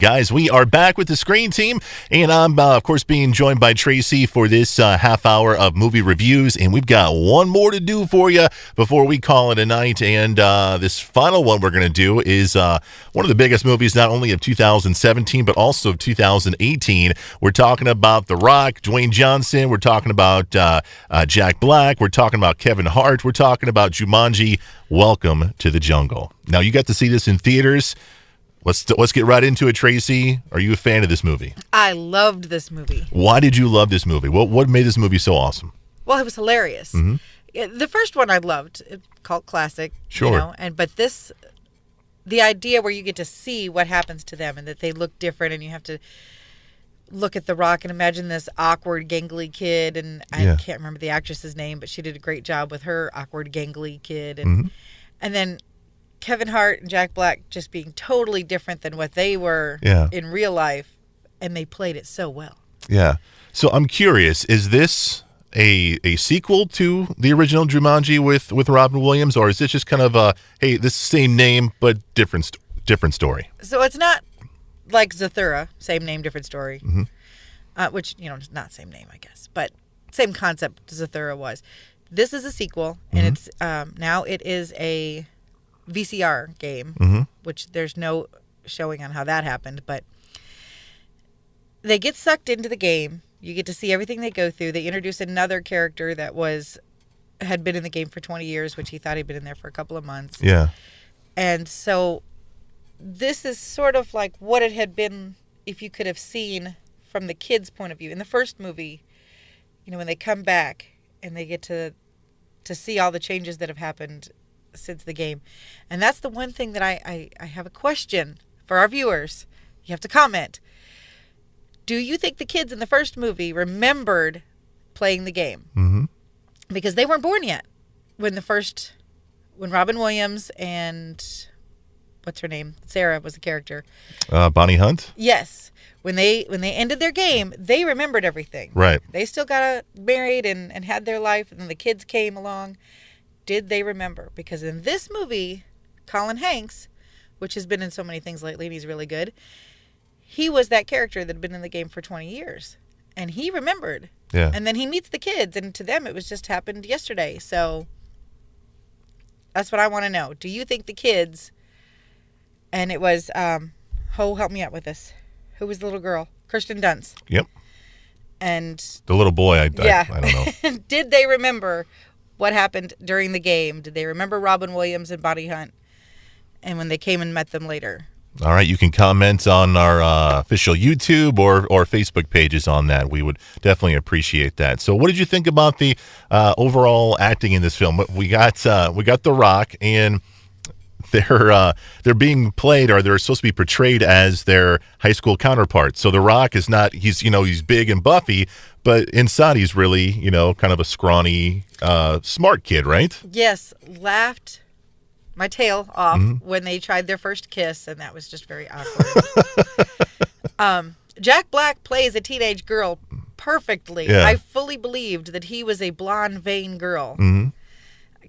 Guys, we are back with the Screen Team, and I'm, of course, being joined by Tracy for this half hour of movie reviews, and we've got one more to do for you before we call it a night, and this final one we're going to do is one of the biggest movies not only of 2017, but also of 2018. We're talking about The Rock, Dwayne Johnson, we're talking about Jack Black, we're talking about Kevin Hart, we're talking about Jumanji. Welcome to the jungle. Now, you got to see this in theaters. Let's get right into it, Tracy. Are you a fan of this movie? I loved this movie. Why did you love this movie? What made this movie so awesome? Well, it was hilarious. Mm-hmm. The first one I loved, cult classic. Sure. You know, but the idea where you get to see what happens to them and that they look different, and you have to look at The Rock and imagine this awkward, gangly kid, and I can't remember the actress's name, but she did a great job with her awkward, gangly kid, and then Kevin Hart and Jack Black just being totally different than what they were in real life, and they played it so well. Yeah. So I'm curious, is this a sequel to the original Jumanji with Robin Williams, or is this just kind of hey, this same name but different story? So it's not like Zathura, same name, different story, which, not same name, I guess, but same concept Zathura was. This is a sequel, and it's now it is a VCR game, which there's no showing on how that happened, but they get sucked into the game. You get to see everything they go through. They introduce another character that had been in the game for 20 years, which he thought he'd been in there for a couple of months. Yeah. And so this is sort of like what it had been if you could have seen from the kids' point of view. In the first movie, when they come back and they get to see all the changes that have happened since the game. And that's the one thing that I have a question for our viewers. You have to comment. Do you think the kids in the first movie remembered playing the game? Because they weren't born yet when Robin Williams and what's her name? Sarah was the character. Bonnie Hunt? Yes. When they ended their game, they remembered everything. Right. They still got married and had their life, and then the kids came along. Did they remember? Because in this movie, Colin Hanks, which has been in so many things lately, and he's really good, he was that character that had been in the game for 20 years. And he remembered. Yeah. And then he meets the kids, and to them it was just happened yesterday. So that's what I want to know. Do you think the kids, and it was, help me out with this. Who was the little girl? Kirsten Dunst. Yep. And the little boy, I don't know. Did they remember what happened during the game? Did they remember Robin Williams and Bonnie Hunt? And when they came and met them later? All right, you can comment on our official YouTube or Facebook pages on that. We would definitely appreciate that. So what did you think about the overall acting in this film? We got The Rock, and they're being played, or they're supposed to be portrayed as their high school counterparts. So The Rock is not, he's big and buffy, but inside he's really, kind of a scrawny, smart kid, right? Yes, laughed my tail off when they tried their first kiss, and that was just very awkward. Jack Black plays a teenage girl perfectly. Yeah. I fully believed that he was a blonde, vain girl.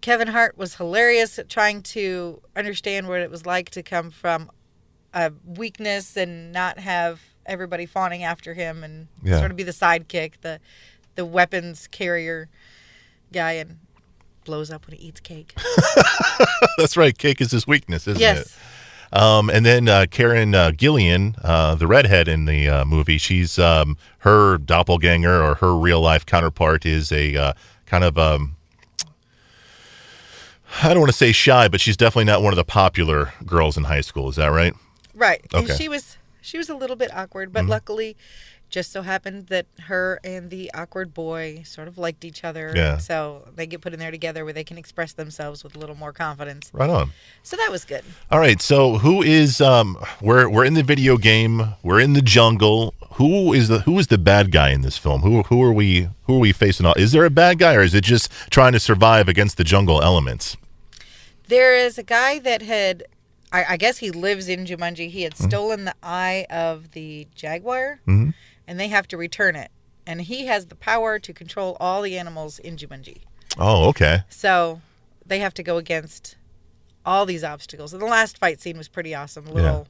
Kevin Hart was hilarious at trying to understand what it was like to come from a weakness and not have everybody fawning after him, and sort of be the sidekick, the weapons carrier guy, and blows up when he eats cake. That's right. Cake is his weakness, isn't it? Yes. And then Karen Gillian, the redhead in the movie, she's her doppelganger, or her real life counterpart, is a kind of I don't want to say shy, but she's definitely not one of the popular girls in high school. Is that right? Right. Okay. And she was a little bit awkward, but luckily just so happened that her and the awkward boy sort of liked each other. Yeah. So they get put in there together where they can express themselves with a little more confidence. Right on. So that was good. All right. So who is we're in the video game, we're in the jungle. Who is the bad guy in this film? Who are we facing off? Is there a bad guy, or is it just trying to survive against the jungle elements? There is a guy that had, I guess he lives in Jumanji. He had stolen the eye of the jaguar, and they have to return it. And he has the power to control all the animals in Jumanji. Oh, okay. So they have to go against all these obstacles. And the last fight scene was pretty awesome. A little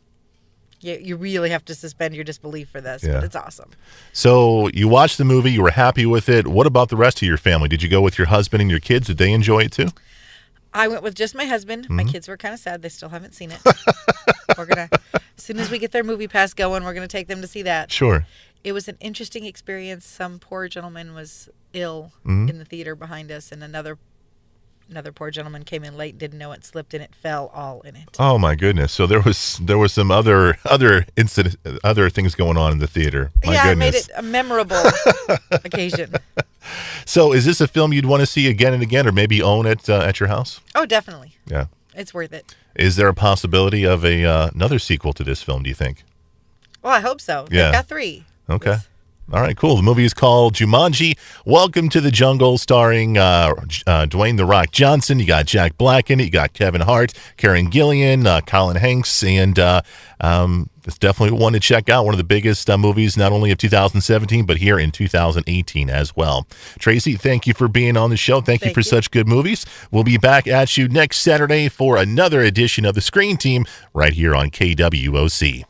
You really have to suspend your disbelief for this, Yeah. but it's awesome. So you watched the movie. You were happy with it. What about the rest of your family? Did you go with your husband and your kids? Did they enjoy it too? I went with just my husband. Mm-hmm. My kids were kind of sad. They still haven't seen it. We're gonna, as soon as we get their movie pass going, we're gonna take them to see that. Sure. It was an interesting experience. Some poor gentleman was ill Mm-hmm. in the theater behind us, and another poor gentleman came in late, didn't know it, slipped, and it fell all in it. Oh my goodness! So there was some other incident, other things going on in the theater. My yeah, goodness. it made it a memorable occasion. So is this a film you'd want to see again and again, or maybe own it at your house? Oh, definitely. Yeah. It's worth it. Is there a possibility of another sequel to this film? Do you think? Well, I hope so. Yeah. They've got 3. Okay. All right, cool. The movie is called Jumanji, Welcome to the Jungle, starring Dwayne "The Rock" Johnson. You got Jack Black in it. You got Kevin Hart, Karen Gillian, Colin Hanks, and it's definitely one to check out. One of the biggest movies, not only of 2017, but here in 2018 as well. Tracy, thank you for being on the show. Thank you for such good movies. We'll be back at you next Saturday for another edition of the Screen Team right here on KWOC.